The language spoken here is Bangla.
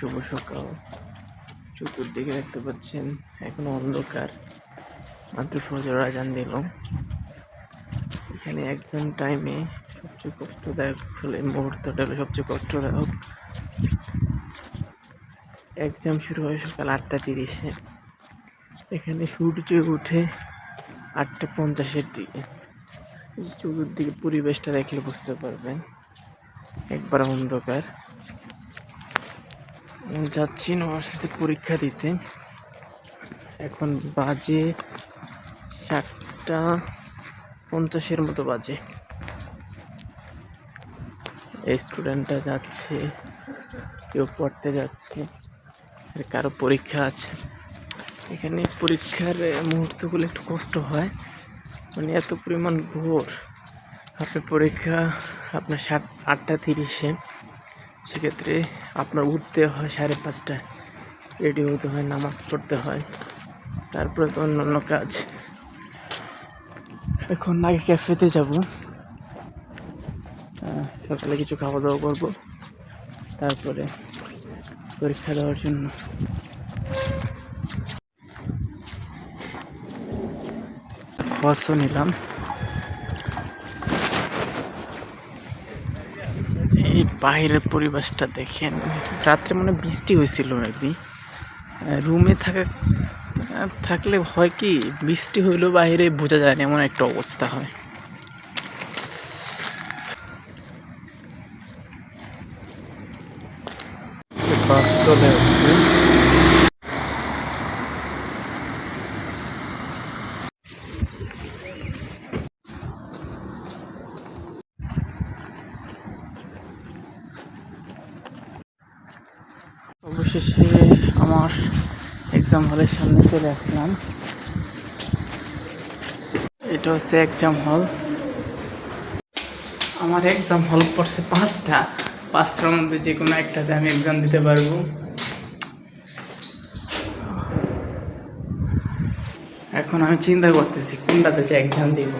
শুভ সকাল। চতুর্দিকে দেখতে পাচ্ছেন এখনো অন্ধকার, মাত্র ফজর আজান দিল। এখানে এক্সাম টাইমে সবচেয়ে কষ্টদায়ক হলে মুহূর্তটা হলো সবচেয়ে কষ্টদায়ক। এক্সাম শুরু হয় সকাল 8:30-এ। এখানে সূর্য উঠে 8:50-এর দিকে। চতুর্দিকে পরিবেশটা দেখলে বুঝতে পারবেন একবার অন্ধকার। যাচ্ছি ইউনিভার্সিটি পরীক্ষা দিতে। এখন বাজে 7:50-এর মতো বাজে। এই স্টুডেন্টটা যাচ্ছে, কেউ পড়তে যাচ্ছে, আর কারো পরীক্ষা আছে। এখানে পরীক্ষার মুহূর্তগুলো একটু কষ্ট হয়, মানে এত পরিমাণ ভোর। আপনার পরীক্ষা আপনার 8:30-এ, সেক্ষেত্রে আপনার উঠতে হয় 5:30টায়, রেডি হতে হয়, নামাজ পড়তে হয়, তারপরে তো অন্যান্য কাজ। এখন আগে ক্যাফেতে যাব, সকালে কিছু খাওয়া দাওয়া করবো, তারপরে পরীক্ষা দেওয়ার জন্য। খরচও নিলাম। এই বাইরের পরিবেশটা দেখেন, রাত্রে মানে বৃষ্টি হয়েছিল মেবি। রুমে থাকলে হয় কি, বৃষ্টি হইলেও বাইরে বোঝা যায় না, এমন একটা অবস্থা হয়। বাস চলে আসছে। অবশেষে আমার এক্সাম হলের সামনে চলে আসলাম। এটা হচ্ছে এক্সাম হল। আমার এক্সাম হল পড়ছে 5টার মধ্যে যে কোনো একটাতে আমি এক্সাম দিতে পারবো। এখন আমি চিন্তা করতেছি কোনটাতে যে এক্সাম দিব।